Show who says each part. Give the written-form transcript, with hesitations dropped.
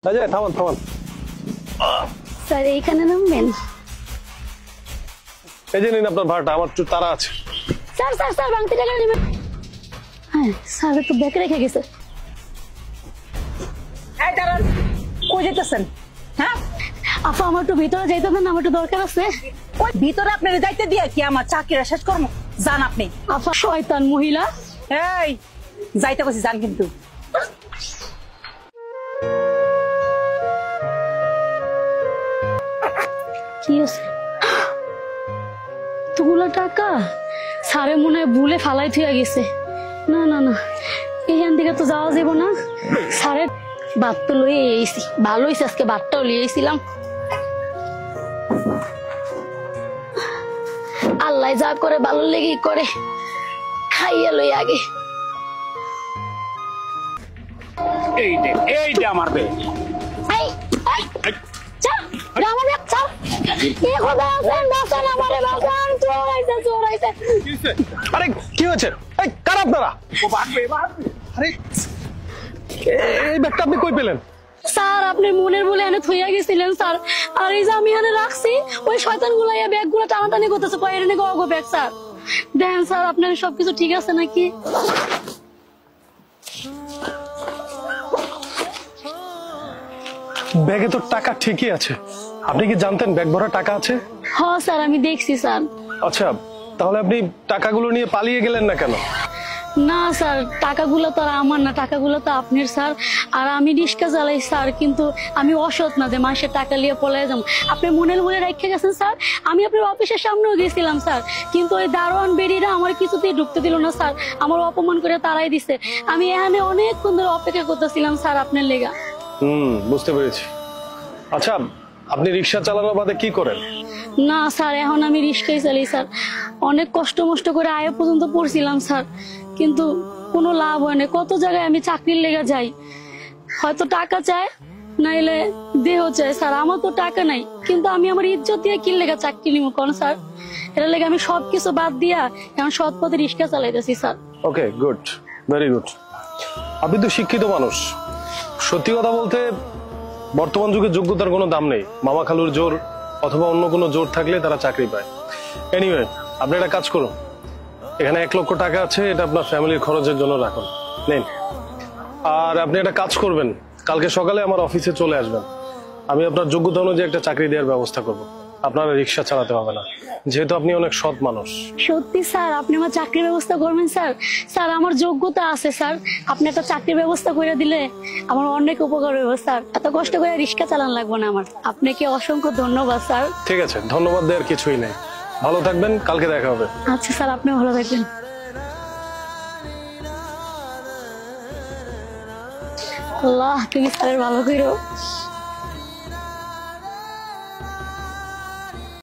Speaker 1: থামান থামান।
Speaker 2: স্যার এইখানে নামবেন?
Speaker 1: এই যে নিন আপনার ভাড়াটা, আমার একটু তাড়া আছে।
Speaker 2: স্যার স্যার স্যার বাংতি টাকা নেবেন। হ্যাঁ স্যার তো ব্যাগ রেখে গেছে।
Speaker 3: এই দাঁড়ান, কই যেতেছেন? হ্যাঁ
Speaker 2: আপা আমার একটু ভিতরে যাইতে দেন, আমার একটু দরকার আছে।
Speaker 3: ওই ভিতরে আপনার যাইতে দিয়ে কি আমার চাকরিটা শেষ করবো? যান আপনি।
Speaker 2: আপা শয়তান মহিলা।
Speaker 3: এই যাইতে বসি, যান কিন্তু।
Speaker 2: কি আছে এতগুলো টাকা? স্যারে মনে হয় ভুলে ফালাই থুয়া গেছে। না না না, এইখান থেকে তো যাওয়া যাব না। স্যারের বাদ তো লইয়ে এসেছি, ভালো হয়েছে আজকে বাদটাও লিয়ে এসেছিলাম। আল্লাহ যা করে ভালো লেগেই করে, খাইয়া লই আগে।
Speaker 4: এইটা আমার ব্যাগ।
Speaker 2: এই এই চল আমার ব্যাগ চল। কি খোদা আছেন বাসন আমারে বাসন, চোর আইছে চোর আইছে।
Speaker 1: আরে কি হয়েছে? এই কারা আপনারা?
Speaker 4: ও বাড়বে বাড়বে।
Speaker 1: আরে এই ব্যাগটা আপনি কই পেলেন?
Speaker 2: স্যার আপনি মনের বলে এনে থইয়া গেছিলেন স্যার, আর এই যে আমি এনে রাখছি ওই শয়তান গুলা এই ব্যাগ গুলা টানাটানি করতেছে, কয় এনে গো ব্যাগ। স্যার দেখেন স্যার আপনার সবকিছু ঠিক আছে নাকি?
Speaker 1: ব্যাগে তো টাকা ঠিকই আছে। আপনি কি জানতেন ব্যাগ ভরা টাকা আছে?
Speaker 2: হ্যাঁ স্যার আমি দেখছি স্যার।
Speaker 1: আচ্ছা, তাহলে আপনি টাকাগুলো নিয়ে পালিয়ে গেলেন না কেন?
Speaker 2: না স্যার টাকাগুলো তো আর আমার না, টাকাগুলো তো আপনার স্যার। আর আমি রিক্সা চালাই স্যার, কিন্তু আমি অসৎ না যে মাসের টাকা নিয়ে পলাই যাবো। আপনি মনের বলে রেখে গেছেন স্যার। আমি আপনার অফিসের সামনেও গেছিলাম স্যার, কিন্তু ওই দারোয়ান বেরিরা আমার কিছুতেই ঢুকতে দিল না স্যার, আমার অপমান করে তাড়াই দিছে। আমি এখানে অনেকক্ষণ ধরে অপেক্ষা করতেছিলাম স্যার আপনার লেগা।
Speaker 1: বুঝতে পেরেছি। আচ্ছা, আপনি রিক্সা চালানোর বাদে কি করেন?
Speaker 2: না স্যার এখন আমি রিক্সাই চালাই স্যার। অনেক কষ্ট মষ্ট করে আয়া পর্যন্ত পড়ছিলাম স্যার, কিন্তু কোনো লাভ হয় না। কত জায়গায় আমি চাকরির লেগে যাই, হয়তো টাকা চায় নাইলে দেহ চায় স্যার। আমার তো টাকা নাই, কিন্তু আমি আমার ইজ্জত দিয়ে কি লেগে চাকরি নিব কোন স্যার? এটা লেগে আমি সবকিছু বাদ দিয়া এখন সৎ পথে রিক্সা চালাইতেছি স্যার।
Speaker 1: ওকে, গুড, ভেরি গুড। আপনি তো শিক্ষিত মানুষ। সত্যি কথা বলতে বর্তমান যুগে যোগ্যতার কোনো দাম নেই। মামা খালুর জোর অথবা অন্য কোনো জোর থাকলে তারা চাকরি পায়। এনিওয়ে, আপনি একটা কাজ করুন, এখানে 1 লক্ষ টাকা আছে, এটা আপনার ফ্যামিলির খরচের জন্য রাখুন, নেন। আর আপনি একটা কাজ করবেন, কালকে সকালে আমার অফিসে চলে আসবেন। আমি আপনার যোগ্যতা অনুযায়ী একটা চাকরি দেওয়ার ব্যবস্থা করব। আপনার রিক্সা চালাতে হবে না, যেহেতু আপনি অনেক সৎ মানুষ।
Speaker 2: সত্যি স্যার আপনি আমার চাকরির ব্যবস্থা করবেন স্যার? স্যার আমার যোগ্যতা আছে স্যার, আপনি একটা চাকরির ব্যবস্থা করে দিলে আমার অনেক উপকার হবে স্যার। এত কষ্ট করে রিক্সা চালান লাগবে না আমার। আপনাকে অসংখ্য ধন্যবাদ স্যার।
Speaker 1: ঠিক আছে, ধন্যবাদ দেওয়ার কিছুই নেই। ভালো থাকবেন, কালকে দেখা হবে।
Speaker 2: আচ্ছা স্যার, আপনি ভালো থাকবেন। আল্লাহ তুমি স্যারের ভালো করো।